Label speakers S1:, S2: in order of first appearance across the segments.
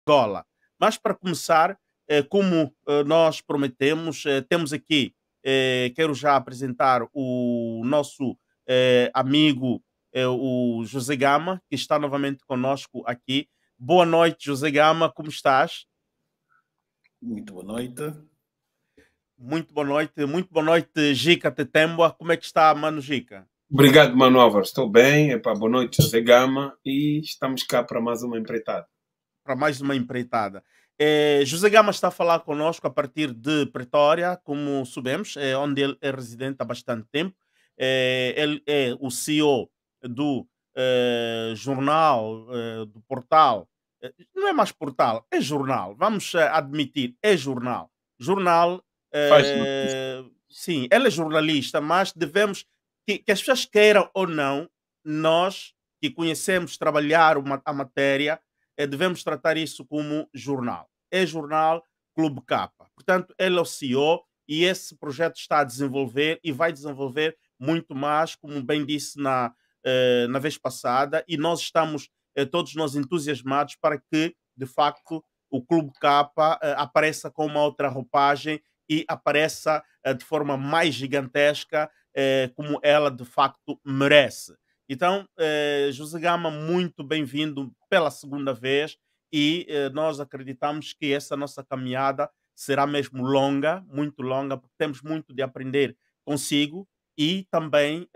S1: Angola. Mas para começar, como nós prometemos, temos aqui, quero já apresentar o nosso amigo, o José Gama, que está novamente conosco aqui. Boa noite, José Gama, como estás?
S2: Muito boa noite.
S1: Muito boa noite, Gica Tetemboa. Como é que está, mano Gica?
S3: Obrigado, Mano Álvares. Estou bem. Epá, boa noite, José Gama. E estamos cá para mais uma empreitada.
S1: Para mais uma empreitada. José Gama está a falar conosco a partir de Pretória, como sabemos, onde ele é residente há bastante tempo. Ele é o CEO do jornal, do portal. Não é mais portal, é jornal. Vamos admitir, é jornal. Jornal,
S3: Faz notícia.
S1: sim, ele é jornalista, mas devemos que as pessoas queiram ou não, nós que conhecemos trabalhar a matéria, devemos tratar isso como jornal. É jornal Clube K. Portanto, ele é o CEO e esse projeto está a desenvolver e vai desenvolver muito mais, como bem disse na vez passada, e nós estamos todos nós entusiasmados para que, de facto, o Clube K apareça com uma outra roupagem e apareça de forma mais gigantesca, como ela de facto merece. Então, José Gama, muito bem-vindo pela segunda vez e nós acreditamos que essa nossa caminhada será mesmo longa, muito longa, porque temos muito de aprender consigo e também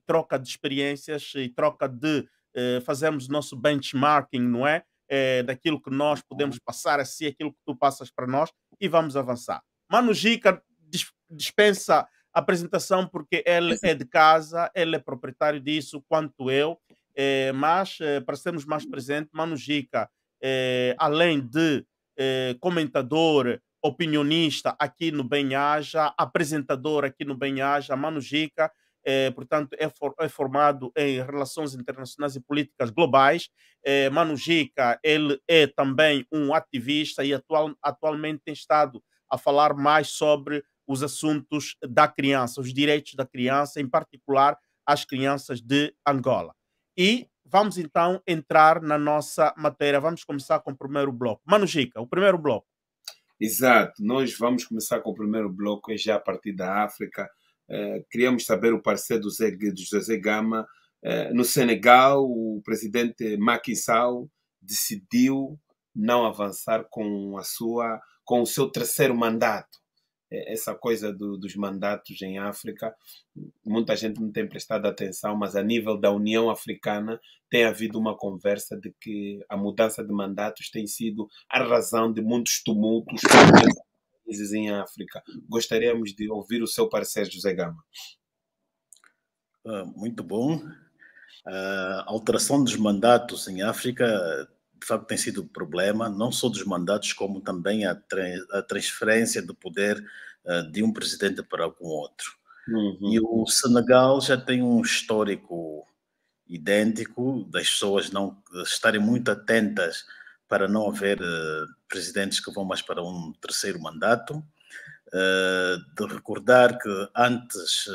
S1: troca de experiências e troca de fazermos nosso benchmarking, não é? Daquilo que nós podemos passar a si, aquilo que tu passas para nós e vamos avançar. Mano Gica dispensa apresentação porque ele é de casa, ele é proprietário disso, quanto eu, mas para sermos mais presentes, Mano Gica, além de comentador, opinionista aqui no Bem-Aja, apresentador aqui no Bem-Aja, Mano Gica, portanto, é formado em Relações Internacionais e Políticas Globais. Mano Gica, ele é também um ativista e atualmente tem estado a falar mais sobre os assuntos da criança, os direitos da criança, em particular as crianças de Angola. E vamos então entrar na nossa matéria. Vamos começar com o primeiro bloco. Mano Gica, o primeiro bloco.
S3: Exato. Nós vamos começar com o primeiro bloco, é já a partir da África. Queríamos saber o parecer do José Gama. No Senegal, o presidente Macky Sall decidiu não avançar com o seu terceiro mandato. Essa coisa dos mandatos em África, muita gente não tem prestado atenção, mas a nível da União Africana tem havido uma conversa de que a mudança de mandatos tem sido a razão de muitos tumultos em países em África. Gostaríamos de ouvir o seu parecer, José Gama.
S2: Muito bom. A alteração dos mandatos em África, de facto, tem sido um problema, não só dos mandatos, como também a transferência de poder de um presidente para algum outro. E o Senegal já tem um histórico idêntico das pessoas não estarem muito atentas para não haver presidentes que vão mais para um terceiro mandato. De recordar que antes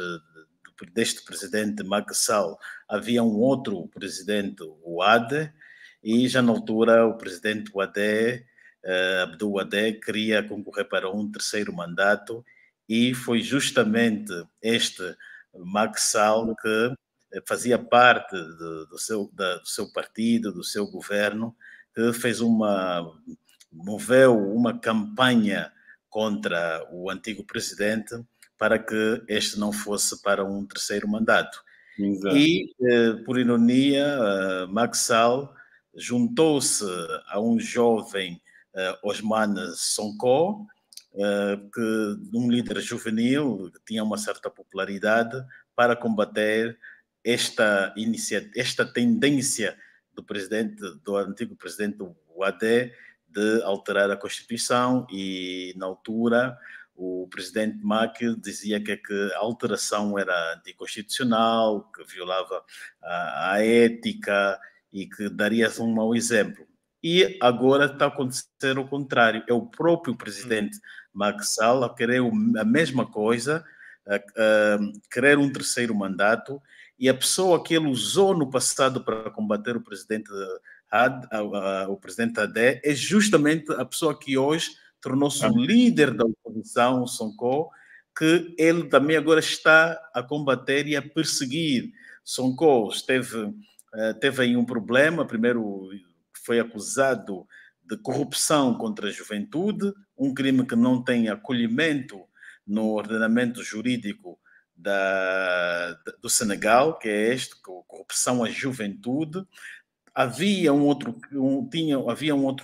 S2: deste presidente Macky Sall havia um outro presidente, o Wade, e já na altura o presidente Wade, Abdul Wade, queria concorrer para um terceiro mandato e foi justamente este Macky Sall que fazia parte do seu partido, do seu governo, que moveu uma campanha contra o antigo presidente para que este não fosse para um terceiro mandato.
S3: Exato.
S2: E, por ironia, Macky Sall juntou-se a um jovem Ousmane Sonko, um líder juvenil que tinha uma certa popularidade, para combater esta tendência do antigo presidente Wade de alterar a Constituição, e na altura o presidente Macky dizia que a alteração era anticonstitucional, que violava a ética e que daria um mau exemplo. E agora está a acontecer o contrário. É o próprio presidente Macky Sall a querer a mesma coisa, a querer um terceiro mandato, e a pessoa que ele usou no passado para combater o presidente o presidente Adé, é justamente a pessoa que hoje tornou-se o líder da oposição, o Sonko, que ele também agora está a combater e a perseguir. Sonko teve aí um problema, primeiro foi acusado de corrupção contra a juventude, um crime que não tem acolhimento no ordenamento jurídico do Senegal, que é corrupção à juventude. Havia um outro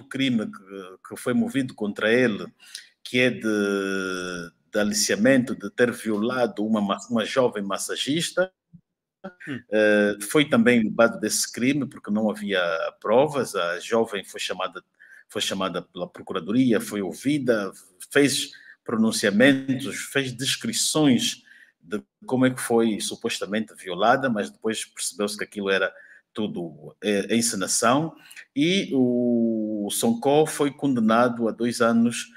S2: crime que foi movido contra ele, que é de aliciamento, de ter violado uma jovem massagista. Foi também libado desse crime porque não havia provas. A jovem foi chamada pela procuradoria, foi ouvida, fez pronunciamentos, fez descrições de como é que foi supostamente violada, mas depois percebeu-se que aquilo era tudo encenação, e o Sonko foi condenado a 2 anos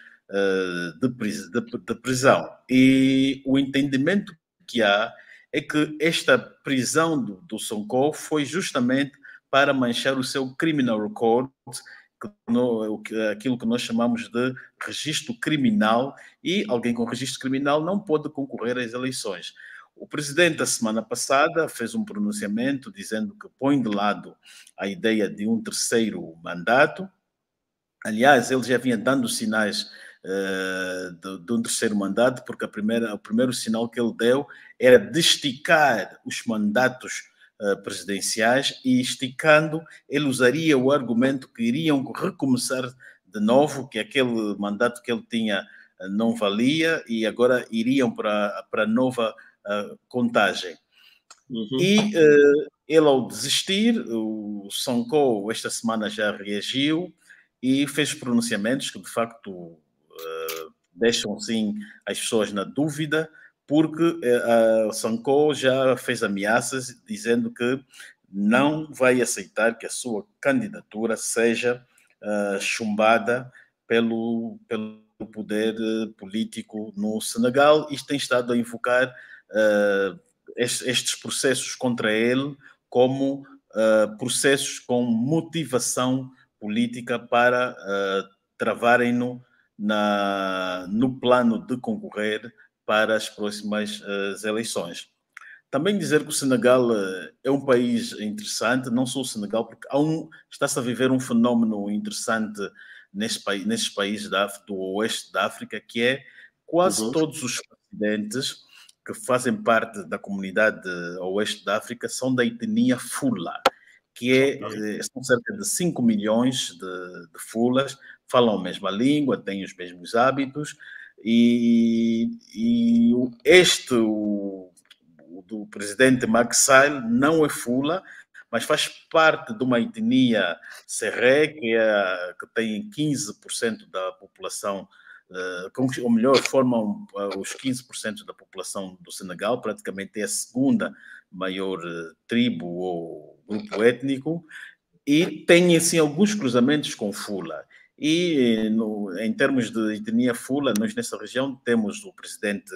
S2: de prisão. E o entendimento que há é que esta prisão do Sonko foi justamente para manchar o seu criminal record, aquilo que nós chamamos de registro criminal, e alguém com registro criminal não pode concorrer às eleições. O presidente, a semana passada, fez um pronunciamento dizendo que põe de lado a ideia de um terceiro mandato. Aliás, ele já vinha dando sinais de um terceiro mandato, porque o primeiro sinal que ele deu era de esticar os mandatos presidenciais, e esticando, ele usaria o argumento que iriam recomeçar de novo, que aquele mandato que ele tinha não valia, e agora iriam para a nova contagem. E ele, ao desistir, o Sonko esta semana já reagiu e fez pronunciamentos que de facto deixam sim as pessoas na dúvida, porque a Sonko já fez ameaças dizendo que não vai aceitar que a sua candidatura seja chumbada pelo poder político no Senegal, e tem estado a invocar estes processos contra ele como processos com motivação política para travarem-no no plano de concorrer para as próximas eleições. Também dizer que o Senegal é um país interessante, não só o Senegal, porque está-se a viver um fenómeno interessante nesses países do oeste da África, que é quase todos os presidentes que fazem parte da comunidade oeste da África são da etnia Fula, que são cerca de 5 milhões de Fulas, falam a mesma língua, têm os mesmos hábitos, e do presidente Macky Sall não é Fula, mas faz parte de uma etnia Serré, que tem 15% da população, ou melhor, formam os 15% da população do Senegal, praticamente é a segunda maior tribo ou grupo étnico, e tem assim alguns cruzamentos com Fula. E em termos de etnia Fula, nós nessa região temos o presidente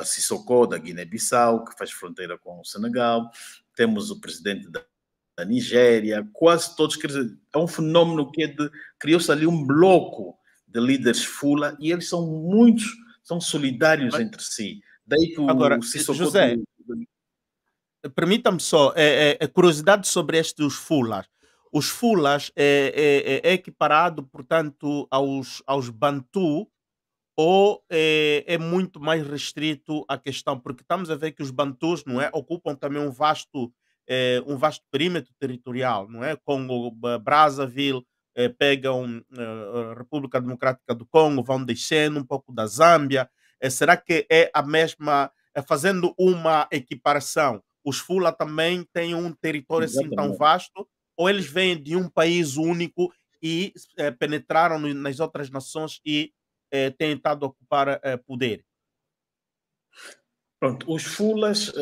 S2: Sissoko, da Guiné-Bissau, que faz fronteira com o Senegal, temos o presidente da Nigéria, quase todos, quer dizer, é um fenómeno que criou-se ali um bloco de líderes Fula, e eles são solidários entre si. Daí que
S1: agora,
S2: o Sissoko...
S1: José, permita-me só, curiosidade sobre estes Fulas. Os Fulas é equiparado, portanto, aos Bantu, ou é muito mais restrito à questão? Porque estamos a ver que os Bantus, não é, ocupam também um vasto perímetro territorial, não é? Congo, Brazzaville, pegam a República Democrática do Congo, vão descendo um pouco da Zâmbia. Será que é a mesma, fazendo uma equiparação, os Fula também têm um território assim tão vasto, ou eles vêm de um país único e penetraram nas outras nações e têm estado a ocupar poder?
S2: Pronto, os Fulas,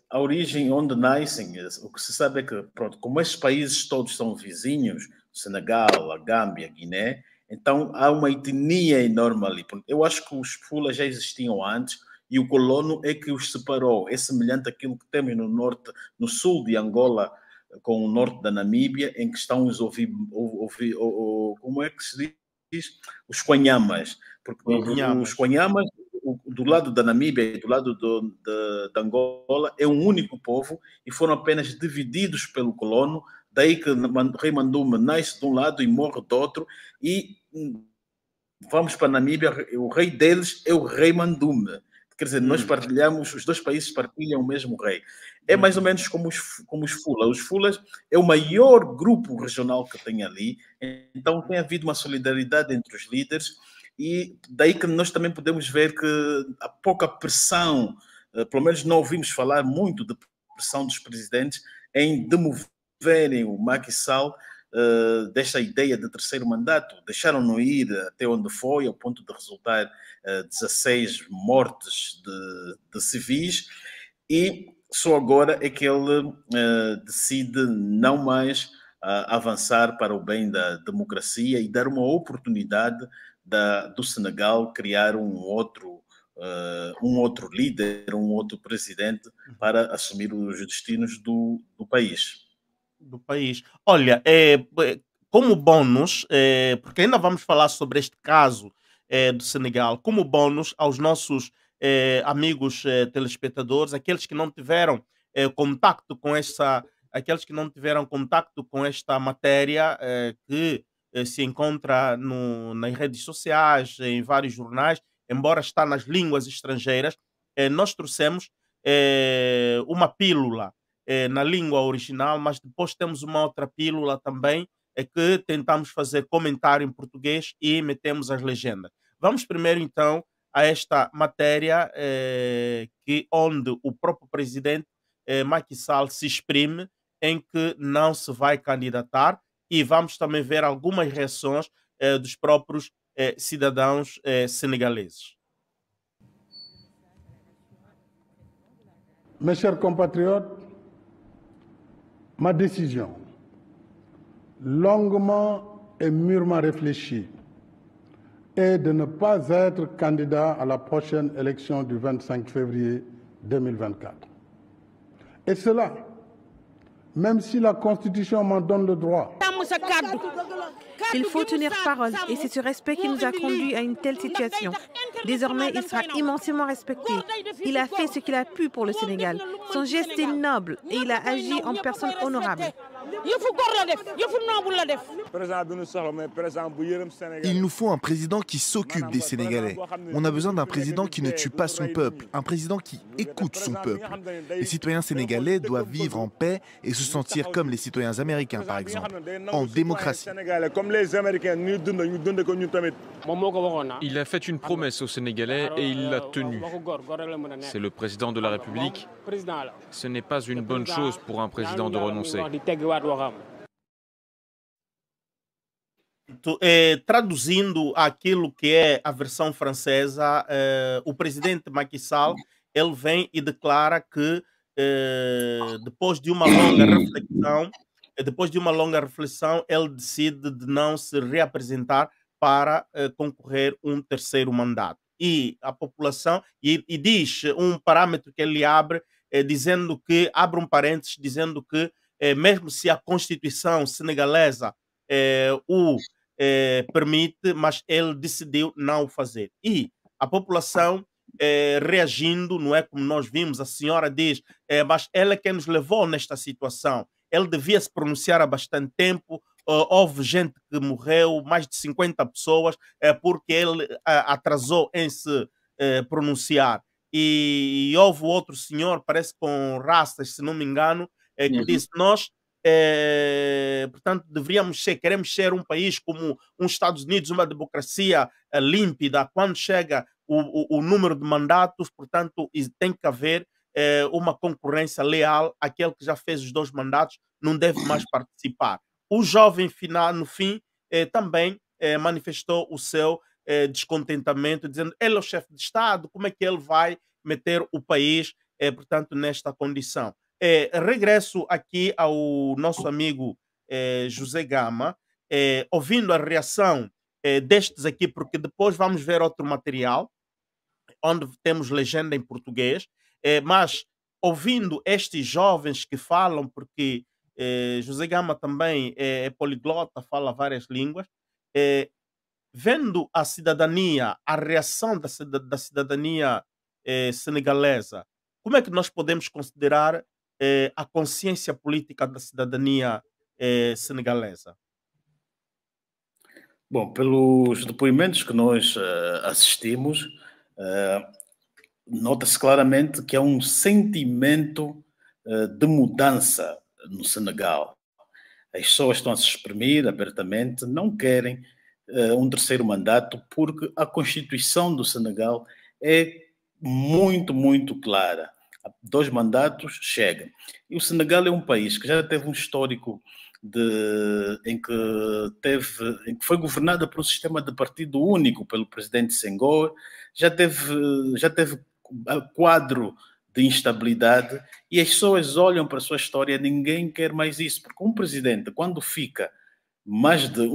S2: a origem onde nascem, o que se sabe é que, pronto, como esses países todos são vizinhos, Senegal, a Gâmbia, a Guiné, então há uma etnia enorme ali. Eu acho que os Fulas já existiam antes, e o colono é que os separou. É semelhante àquilo que temos no norte, no sul de Angola, com o norte da Namíbia, em que estão como é que se diz? Os Quanhamas. Porque os Quanhamas, do lado da Namíbia e do lado de Angola, é um único povo e foram apenas divididos pelo colono. Daí que o rei Mandume nasce de um lado e morre do outro. E vamos para a Namíbia, o rei deles é o rei Mandume. Quer dizer, nós partilhamos, os dois países partilham o mesmo rei. É mais ou menos como os Fula. Os Fulas é o maior grupo regional que tem ali, então tem havido uma solidariedade entre os líderes e daí que nós também podemos ver que há pouca pressão, pelo menos não ouvimos falar muito de pressão dos presidentes em demoverem o Macky Sall desta ideia de terceiro mandato. Deixaram-no ir até onde foi, ao ponto de resultar 16 mortes de civis, e só agora é que ele decide não mais avançar para o bem da democracia e dar uma oportunidade do Senegal criar um outro líder, um outro presidente para assumir os destinos do país.
S1: Olha, como bônus, porque ainda vamos falar sobre este caso do Senegal, como bônus aos nossos amigos telespectadores, aqueles que não tiveram contacto com aqueles que não tiveram contacto com esta matéria que se encontra nas redes sociais, em vários jornais, embora está nas línguas estrangeiras, nós trouxemos uma pílula na língua original, mas depois temos uma outra pílula também, que tentamos fazer comentário em português e metemos as legendas. Vamos primeiro então a esta matéria onde o próprio presidente Macky Sall se exprime em que não se vai candidatar, e vamos também ver algumas reações dos próprios cidadãos senegaleses.
S4: Mes chers compatriotes, ma décision, longuement et mûrement réfléchie, est de ne pas être candidat à la prochaine élection du 25 février 2024. Et cela, même si la Constitution m'en donne le droit.
S5: Il faut tenir parole et c'est ce respect qui nous a conduits à une telle situation. Désormais, il sera immensément respecté. Il a fait ce qu'il a pu pour le Sénégal. Son geste est noble et il a agi en personne honorable.
S6: Il nous faut un président qui s'occupe des Sénégalais. On a besoin d'un président qui ne tue pas son peuple, un président qui écoute son peuple. Les citoyens sénégalais doivent vivre en paix et se sentir comme les citoyens américains, par exemple, en démocratie.
S7: Il a fait une promesse aux Sénégalais et il l'a tenue. C'est le président de la République. Ce n'est pas une bonne chose pour un président de renoncer.
S1: Traduzindo aquilo que é a versão francesa, o presidente Macky Sall ele vem e declara que depois de uma longa reflexão, ele decide de não se reapresentar para concorrer um terceiro mandato. E a população, e diz um parâmetro que ele abre, dizendo que, abre um parênteses, dizendo que mesmo se a Constituição senegalesa o permite, mas ele decidiu não o fazer. E a população reagindo, não é como nós vimos, a senhora diz, mas ela é quem nos levou nesta situação. Ele devia se pronunciar há bastante tempo. Houve gente que morreu, mais de 50 pessoas, porque ele atrasou em se pronunciar. E houve outro senhor, parece com rastas, se não me engano, que disse: nós, portanto, queremos ser um país como os Estados Unidos, uma democracia límpida. Quando chega o número de mandatos, portanto, tem que haver uma concorrência leal. Aquele que já fez os 2 mandatos não deve mais participar. O jovem final, no fim, também manifestou o seu descontentamento, dizendo: ele é o chefe de Estado, como é que ele vai meter o país, portanto, nesta condição? Regresso aqui ao nosso amigo José Gama, ouvindo a reação destes aqui, porque depois vamos ver outro material, onde temos legenda em português, mas ouvindo estes jovens que falam, porque José Gama também é poliglota, fala várias línguas. Eh, Vendo a cidadania, a reação da cidadania senegalesa, como é que nós podemos considerar a consciência política da cidadania senegalesa?
S2: Bom, pelos depoimentos que nós assistimos, nota-se claramente que há um sentimento de mudança no Senegal. As pessoas estão a se exprimir abertamente, não querem um terceiro mandato, porque a Constituição do Senegal é muito, muito clara. 2 mandatos chega. E o Senegal é um país que já teve um histórico em que foi governada por um sistema de partido único pelo presidente Senghor, já teve quadro de instabilidade, e as pessoas olham para a sua história, ninguém quer mais isso, porque um presidente, quando fica mais de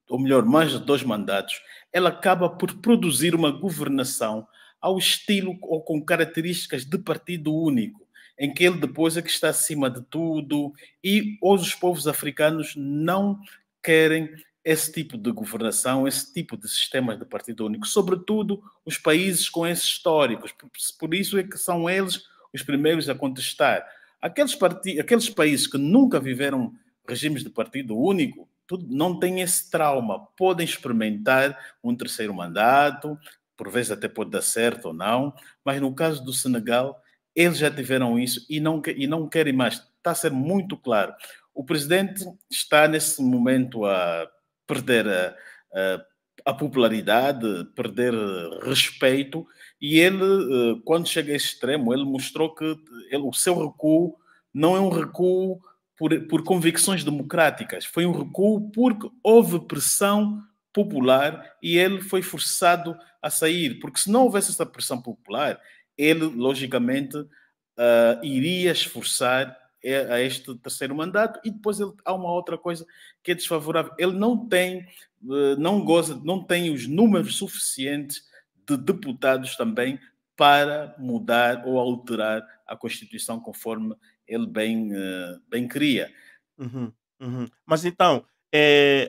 S2: ou melhor, mais de 2 mandatos, ela acaba por produzir uma governação ao estilo ou com características de partido único, em que ele depois é que está acima de tudo, e hoje os povos africanos não querem esse tipo de governação, esse tipo de sistemas de partido único, sobretudo os países com esses históricos. Por isso é que são eles os primeiros a contestar. Aqueles países que nunca viveram regimes de partido único, não têm esse trauma, podem experimentar um terceiro mandato, por vezes até pode dar certo ou não, mas no caso do Senegal, eles já tiveram isso e não querem mais. Está a ser muito claro. O presidente está nesse momento a perder a popularidade, perder respeito, e ele, quando chega a esse extremo, ele mostrou que o seu recuo não é um recuo por convicções democráticas, foi um recuo porque houve pressão popular e ele foi forçado a sair, porque se não houvesse essa pressão popular, ele, logicamente, iria esforçar a este terceiro mandato, e depois há uma outra coisa que é desfavorável. Ele não tem os números suficientes de deputados também para mudar ou alterar a Constituição conforme ele bem queria.
S1: Uhum, uhum. Mas então,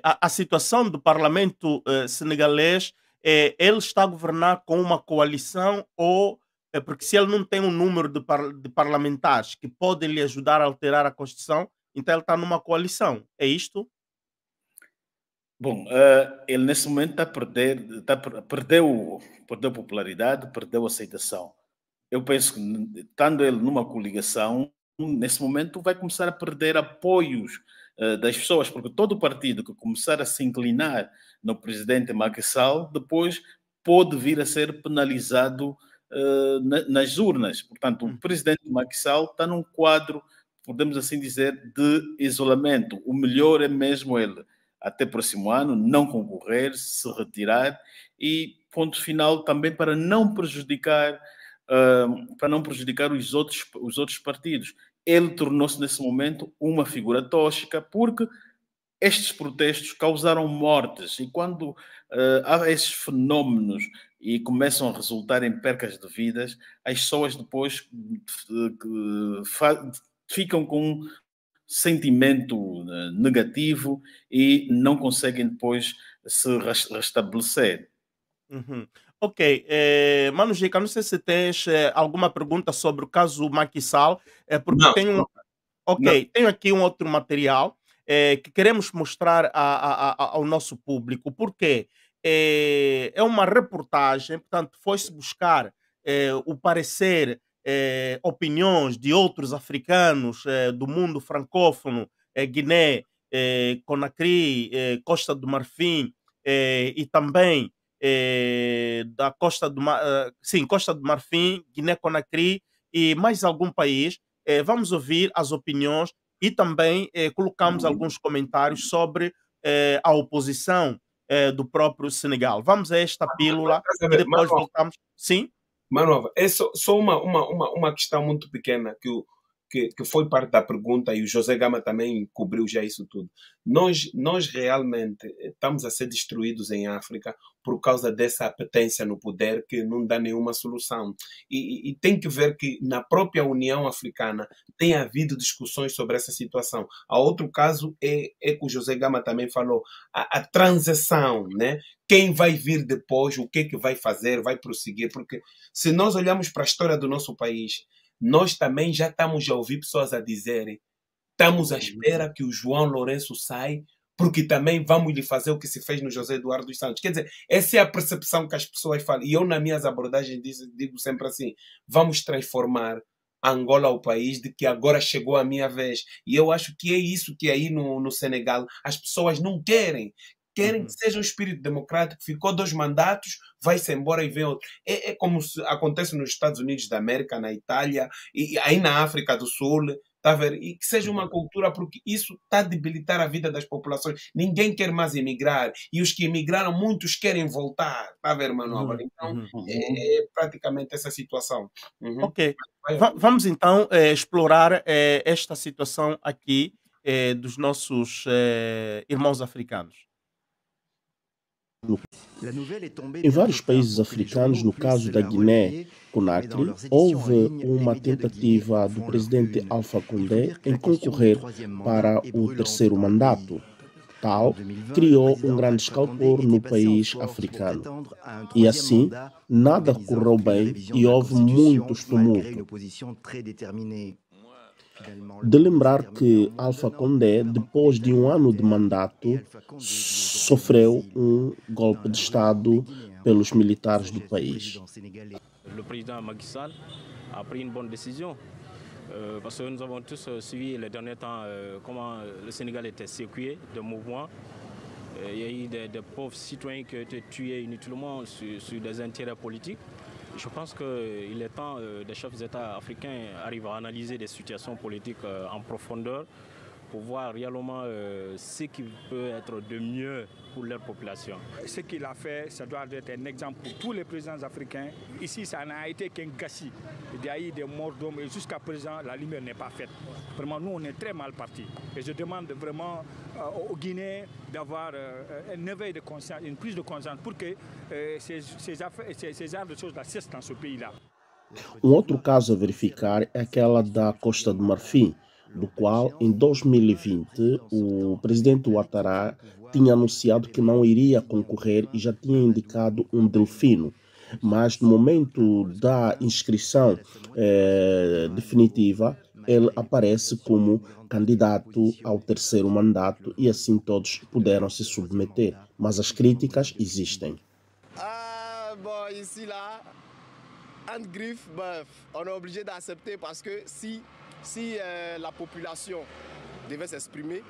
S1: a situação do parlamento senegalês, ele está a governar com uma coalição ou... porque se ele não tem um número de parlamentares que podem lhe ajudar a alterar a Constituição, então ele está numa coalição. É isto?
S2: Bom, ele nesse momento está a perder, perdeu popularidade, perdeu aceitação. Eu penso que, estando ele numa coligação, nesse momento vai começar a perder apoios das pessoas, porque todo partido que começar a se inclinar no presidente Macky Sall, depois pode vir a ser penalizado nas urnas. Portanto, o presidente Macky Sall está num quadro, podemos assim dizer, de isolamento. O melhor é mesmo ele, até próximo ano, não concorrer, se retirar, e ponto final também para não prejudicar os outros partidos. Ele tornou-se nesse momento uma figura tóxica, porque estes protestos causaram mortes, e quando há esses fenómenos e começam a resultar em percas de vidas, as pessoas depois ficam com um sentimento negativo e não conseguem depois se restabelecer.
S1: Uhum. Ok, Mano Gica, não sei se tens alguma pergunta sobre o caso Macky Sall, porque
S3: Não,
S1: tenho,
S3: não.
S1: tenho aqui um outro material que queremos mostrar ao nosso público, porque é uma reportagem, portanto, foi-se buscar o parecer, opiniões de outros africanos do mundo francófono, Guiné, Conakry, Costa do Marfim, e também da Costa do Marfim, Guiné-Conakry e mais algum país. Vamos ouvir as opiniões e também colocamos alguns comentários sobre a oposição do próprio Senegal. Vamos a esta pílula e depois voltamos. Sim?
S3: Manova, é só uma questão muito pequena que que foi parte da pergunta, e o José Gama também cobriu já isso tudo. Nós realmente estamos a ser destruídos em África por causa dessa apetência no poder que não dá nenhuma solução. E tem que ver que na própria União Africana tem havido discussões sobre essa situação. Há outro caso é que o José Gama também falou, a transição, né? Quem vai vir depois, o que vai fazer, vai prosseguir, porque se nós olharmos para a história do nosso país, nós também já estamos a ouvir pessoas a dizerem, estamos à espera que o João Lourenço saia, porque também vamos lhe fazer o que se fez no José Eduardo dos Santos. Quer dizer, essa é a percepção que as pessoas falam. E eu, nas minhas abordagens, digo sempre assim, vamos transformar Angola o país de que agora chegou a minha vez. E eu acho que é isso que aí no Senegal as pessoas não querem. Querem que seja um espírito democrático, ficou 2 mandatos, vai-se embora e vem outro. É como acontece nos Estados Unidos da América, na Itália, e aí na África do Sul, tá a ver? E que seja uma cultura, porque isso está a debilitar a vida das populações. Ninguém quer mais emigrar, e os que emigraram, muitos querem voltar, tá a ver, Manuel? Então, é praticamente essa situação.
S1: Ok, vamos então explorar esta situação aqui dos nossos irmãos africanos.
S8: Em vários países africanos, no caso da Guiné-Conakry, houve uma tentativa do presidente Alpha Condé em concorrer para o 3º mandato. Tal criou um grande escalpor no país africano. E assim, nada correu bem e houve muitos tumultos. De lembrar que Alpha Condé, depois de 1 ano de mandato, sofreu um golpe de Estado pelos militares do país.
S9: Le président Macky Sall a pris une bonne décision parce que nous avons tous suivi les derniers temps comment le Sénégal était secoué de mouvements. Il y a eu des pauvres citoyens qui ont été tués inutilement sur des intérêts politiques. Je pense qu'il est temps des chefs d'État africains arrivent à analyser des situations politiques en profondeur pour voir réellement ce qui peut être de mieux pour leur population.
S10: Ce qu'il a fait, ça doit être un exemple pour tous les présidents africains. Ici, ça n'a été qu'un gâchis. Il y a eu des morts d'hommes et jusqu'à présent, la lumière n'est pas faite. Vraiment, nous, on est très mal partis. Et je demande vraiment aux Guinéens d'avoir un éveil de conscience, une prise de conscience pour que ces genres de choses-là cessent dans ce pays-là.
S8: Um outro caso a verificar é aquela da Costa do Marfim, do qual, em 2020, o presidente Ouattara tinha anunciado que não iria concorrer e já tinha indicado um Delfino. Mas no momento da inscrição definitiva, ele aparece como candidato ao 3º mandato e assim todos puderam se submeter. Mas as críticas existem.
S11: Bon, ici, là, entre griffes, on est obligé d'accepter parce que si la population devait s'exprimer,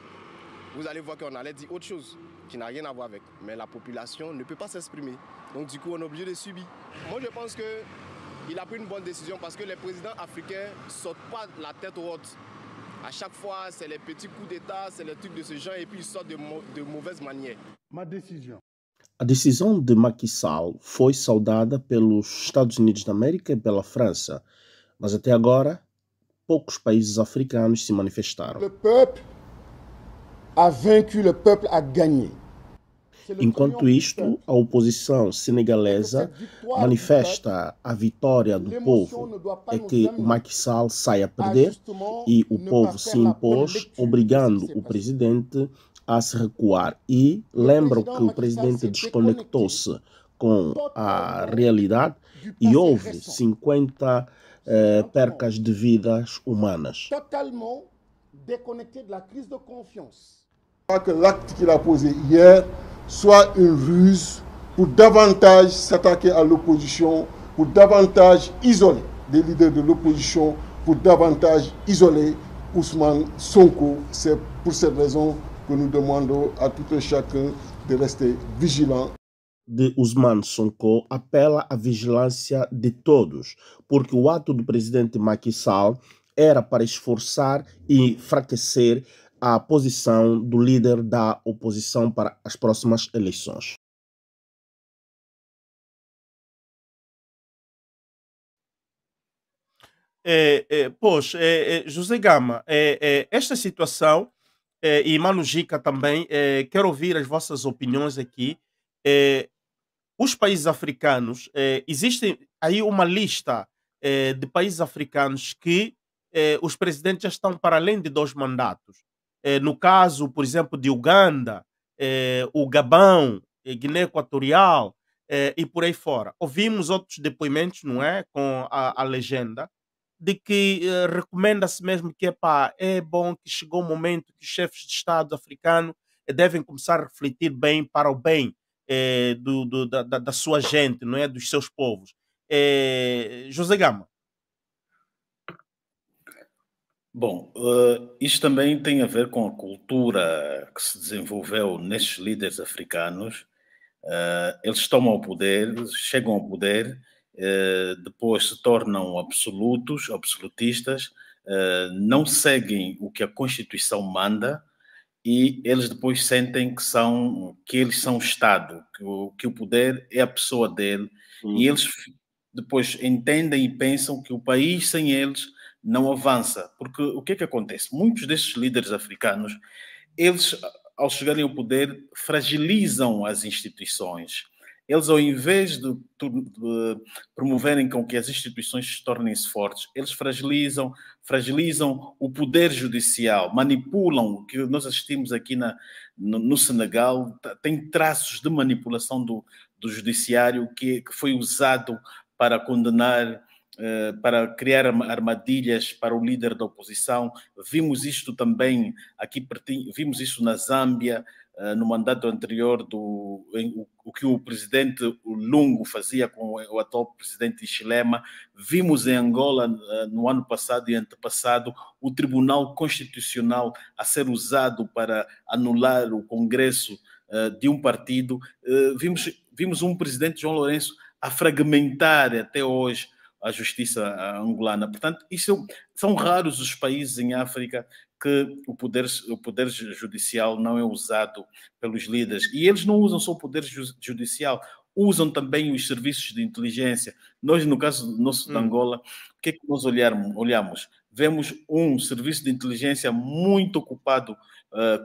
S11: vous allez voir qu'on allait dire autre chose qui n'a rien à voir avec. Mais la population ne peut pas s'exprimer. Donc du coup, on est obligé de subir. Moi, je pense qu'il a pris une bonne décision parce que les présidents africains ne sortent pas la tête haute. À chaque fois, c'est les petits coups d'État, c'est les trucs de ce genre et puis ils sortent de mauvaises manières.
S4: Ma décision.
S8: A decisão de Macky Sall foi saudada pelos Estados Unidos da América e pela França, mas até agora poucos países africanos se manifestaram.
S4: Le peuple a vaincu, le peuple a gagné.
S8: Enquanto isto, a oposição senegalesa manifesta a vitória do povo, é que o Macky Sall sai a perder e o povo se impôs, obrigando o presidente a se recuar. E lembram que o presidente desconectou-se com a realidade e houve 50 percas de vidas humanas.
S4: Totalement déconnecté de la crise de confiance. Que l'acte qu'il a posé hier soit une ruse pour davantage s'attaquer à l'opposition, pour davantage isoler des leaders de l'opposition, pour davantage isoler Ousmane Sonko. C'est pour cette raison que nous demandons à tout un chacun de rester vigilant.
S8: De Ousmane Sonko apela à vigilância de todos, porque o ato do presidente Macky Sall era para esforçar e enfraquecer a posição do líder da oposição para as próximas eleições.
S1: José Gama, esta situação, e Mano Jica também, quero ouvir as vossas opiniões aqui. Eh, os países africanos, existe aí uma lista de países africanos que os presidentes já estão para além de 2 mandatos. No caso, por exemplo, de Uganda, o Gabão, Guiné Equatorial e por aí fora. Ouvimos outros depoimentos, não é? Com a legenda de que recomenda-se mesmo que epá, é bom que chegou o momento que os chefes de Estado africanos devem começar a refletir bem para o bem da sua gente, não é? Dos seus povos. José Gama.
S2: Bom, isto também tem a ver com a cultura que se desenvolveu nestes líderes africanos. Eles tomam o poder, chegam ao poder, depois se tornam absolutistas, não seguem o que a Constituição manda e eles depois sentem que eles são o Estado, que o poder é a pessoa dele, e eles depois entendem e pensam que o país sem eles não avança. Porque o que é que acontece? Muitos destes líderes africanos, eles, ao chegarem ao poder, fragilizam as instituições. Eles, ao invés de promoverem com que as instituições se tornem-se fortes, eles fragilizam o poder judicial, manipulam. O que nós assistimos aqui no Senegal tem traços de manipulação do judiciário que foi usado para condenar, para criar armadilhas para o líder da oposição. Vimos isto também aqui, vimos isso na Zâmbia, no mandato anterior, o que o presidente Lungu fazia com o atual presidente Chilema. Vimos em Angola, no ano passado e antepassado, o Tribunal Constitucional a ser usado para anular o Congresso de um partido. Vimos um presidente, João Lourenço, a fragmentar até hoje a justiça angolana. Portanto, são raros os países em África que o poder judicial não é usado pelos líderes. E eles não usam só o poder judicial, usam também os serviços de inteligência. Nós, no caso nosso de Angola, o que é que nós olhamos? Vemos um serviço de inteligência muito ocupado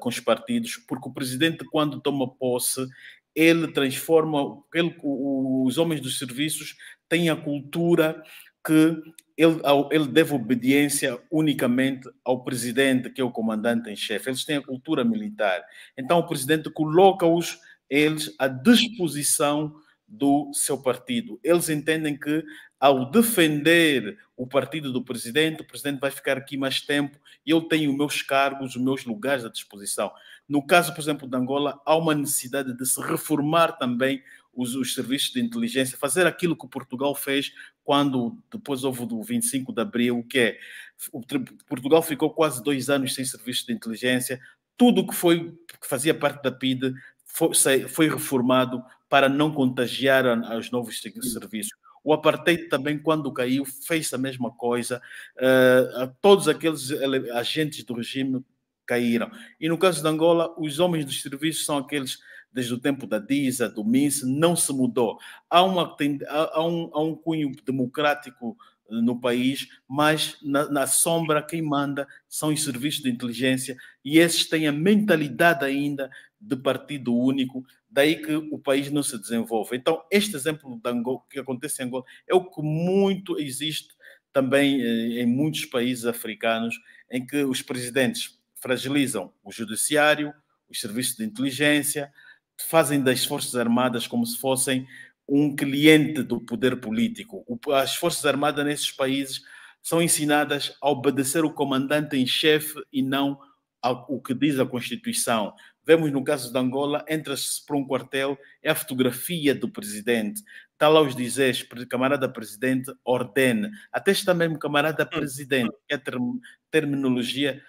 S2: com os partidos, porque o presidente, quando toma posse, ele transforma, os homens dos serviços têm a cultura que ele deve obediência unicamente ao presidente, que é o comandante em chefe. Eles têm a cultura militar. Então o presidente coloca-os, eles, à disposição do seu partido. Eles entendem que, ao defender o partido do presidente, o presidente vai ficar aqui mais tempo e eu tenho os meus cargos, os meus lugares à disposição. No caso, por exemplo, de Angola, há uma necessidade de se reformar também os serviços de inteligência, fazer aquilo que Portugal fez quando depois houve do 25 de Abril, que é, Portugal ficou quase 2 anos sem serviços de inteligência, tudo que fazia parte da PIDE foi reformado para não contagiar aos novos serviços. O apartheid também, quando caiu, fez a mesma coisa. Todos aqueles agentes do regime caíram. E no caso de Angola, os homens dos serviços são aqueles desde o tempo da DISA, do MINS, não se mudou. Há um cunho democrático no país, mas na sombra quem manda são os serviços de inteligência e esses têm a mentalidade ainda de partido único, daí que o país não se desenvolve. Então, este exemplo de Angola, que acontece em Angola, é o que muito existe também em muitos países africanos, em que os presidentes fragilizam o judiciário, os serviços de inteligência, fazem das Forças Armadas como se fossem um cliente do poder político. As Forças Armadas nesses países são ensinadas a obedecer o comandante em chefe e não ao que diz a Constituição. Vemos no caso de Angola, entra-se para um quartel, é a fotografia do presidente. Está lá os dizeres, camarada presidente, ordene. Até está mesmo camarada presidente, que é a terminologia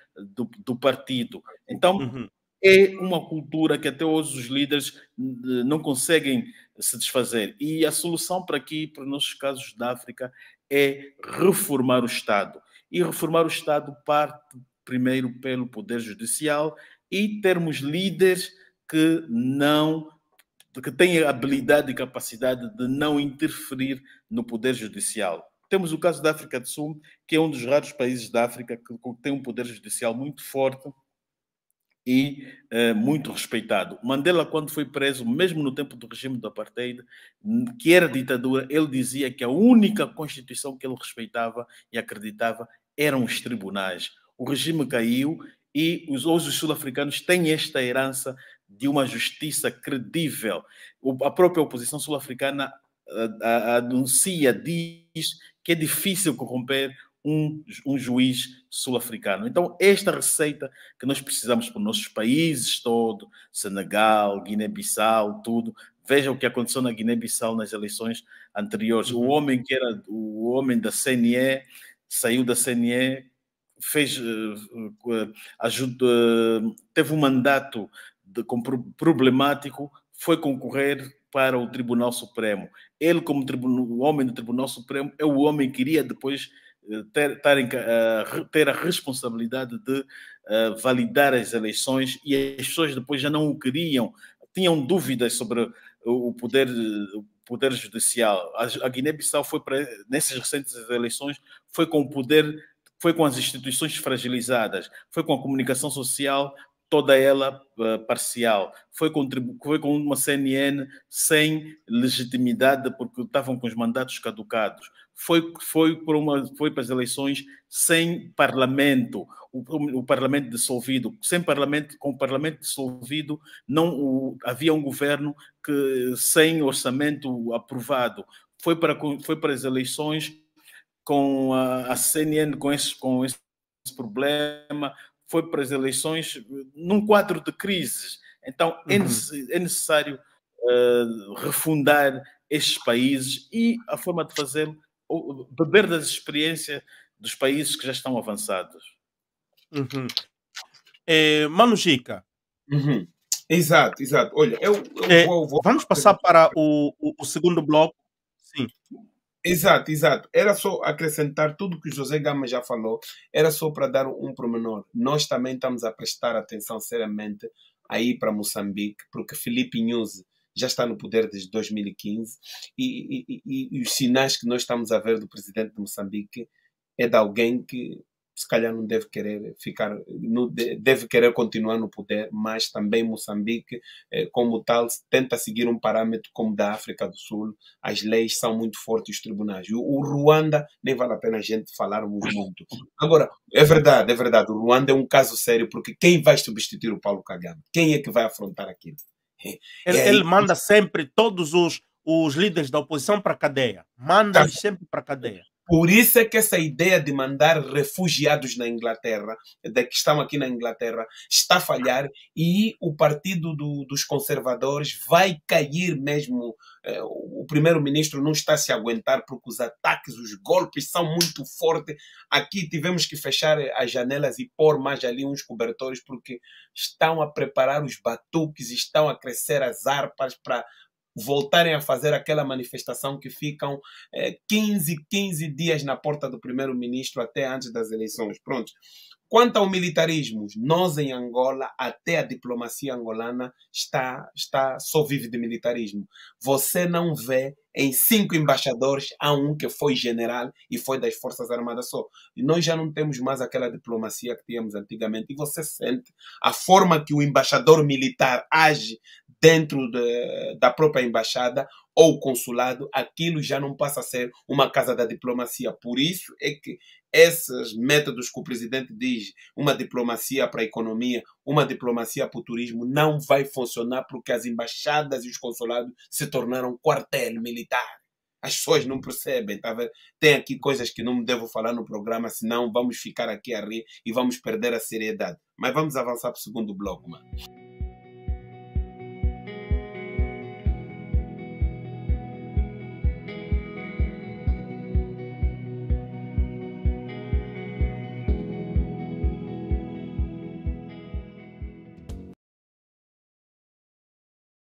S2: do partido. Então, é uma cultura que até hoje os líderes não conseguem se desfazer. E a solução para aqui, para os nossos casos da África, é reformar o Estado. E reformar o Estado parte primeiro pelo Poder Judicial e termos líderes que têm a habilidade e capacidade de não interferir no Poder Judicial. temos o caso da África do Sul, que é um dos raros países da África que tem um poder judicial muito forte e muito respeitado. Mandela, quando foi preso, mesmo no tempo do regime do apartheid, que era ditadura, ele dizia que a única constituição que ele respeitava e acreditava eram os tribunais. O regime caiu e hoje os sul-africanos têm esta herança de uma justiça credível. A própria oposição sul-africana anuncia, diz que é difícil corromper um juiz sul-africano. Então, esta receita que nós precisamos para os nossos países todo, Senegal, Guiné-Bissau, tudo. Veja o que aconteceu na Guiné-Bissau nas eleições anteriores. O homem que era o homem da CNE, saiu da CNE, teve um mandato problemático, foi concorrer para o Tribunal Supremo. Ele, como o homem do Tribunal Supremo, é o homem que iria depois ter a responsabilidade de validar as eleições, e as pessoas depois já não o queriam, tinham dúvidas sobre o poder judicial. A Guiné-Bissau foi nessas recentes eleições, foi com as instituições fragilizadas, foi com a comunicação social toda ela parcial, foi com uma CNN sem legitimidade porque estavam com os mandatos caducados, foi para as eleições sem parlamento, o parlamento dissolvido, com o parlamento dissolvido havia um governo sem orçamento aprovado, foi para as eleições com a CNN com esse problema, foi para as eleições num quadro de crises. Então, é necessário refundar estes países e a forma de fazê-lo, beber das experiências dos países que já estão avançados.
S1: Mano Gica.
S3: Exato. Olha, eu vou...
S1: Vamos passar para o segundo bloco. Sim.
S3: Exato. Era só acrescentar tudo que o José Gama já falou, era só para dar um pormenor. Nós também estamos a prestar atenção seriamente aí para Moçambique, porque Filipe Nyusi já está no poder desde 2015 e os sinais que nós estamos a ver do presidente de Moçambique é de alguém que se calhar não deve querer deve querer continuar no poder, mas também Moçambique, como tal, tenta seguir um parâmetro como da África do Sul. As leis são muito fortes, os tribunais. O Ruanda, nem vale a pena a gente falarmos muito. Agora, é verdade, o Ruanda é um caso sério, porque quem vai substituir o Paulo Kagame? Quem é que vai afrontar aquilo?
S1: Ele manda sempre todos os líderes da oposição para a cadeia. Manda-os sempre para a cadeia.
S3: Por isso é que essa ideia de mandar refugiados na Inglaterra, que estão aqui na Inglaterra, está a falhar, e o partido dos conservadores vai cair mesmo. O primeiro-ministro não está a se aguentar porque os ataques, os golpes são muito fortes. Aqui tivemos que fechar as janelas e pôr mais ali uns cobertores porque estão a preparar os batuques, estão a crescer as harpas para voltarem a fazer aquela manifestação que ficam 15 dias na porta do primeiro-ministro até antes das eleições. Pronto. Quanto ao militarismo, nós em Angola, até a diplomacia angolana só vive de militarismo. Você não vê em 5 embaixadores, há um que foi general e foi das Forças Armadas só. E nós já não temos mais aquela diplomacia que tínhamos antigamente. E você sente a forma que o embaixador militar age dentro da própria embaixada ou consulado, aquilo já não passa a ser uma casa da diplomacia. Por isso é que esses métodos que o presidente diz, uma diplomacia para a economia, uma diplomacia para o turismo, não vai funcionar porque as embaixadas e os consulados se tornaram quartel militar. As pessoas não percebem, tá vendo? Tem aqui coisas que não devo falar no programa, senão vamos ficar aqui a rir e vamos perder a seriedade. Mas vamos avançar para o segundo bloco, mano.